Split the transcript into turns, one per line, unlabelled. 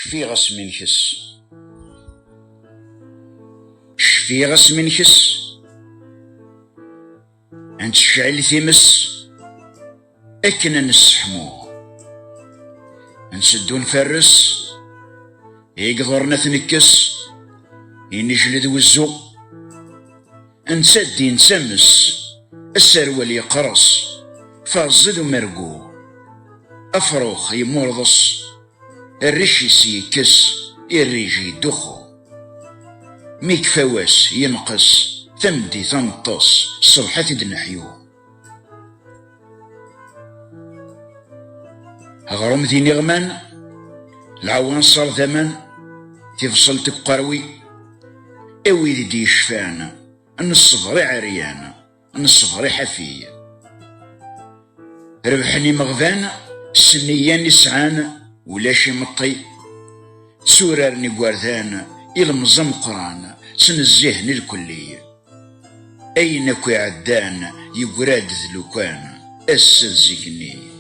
شفي غس منكس شفي غس منكس عند الشعل ثمس أكنا نسحمو نسدو نفرس يقدرنا تنكس ينجلد وزو نسدي نسمس السرول يقرص فازد ومرقو أفروخ يمرضص الريش يسيكس الريجي يدخو ميك فواس ينقص ثمدي ثنطس الصبحة تدنحيو أغرم ذي نغمان العوان صار ثمن تفصل تقروي اوي ذي دي شفان ان الصبر عريان ان الصبر حفي ربحني مغفان سنيان نسعان ولا شي مطي سورارني قوارثان يلمزم قران سن الزهن الكلي اينك عدان يقراد ذلوكان السلزقني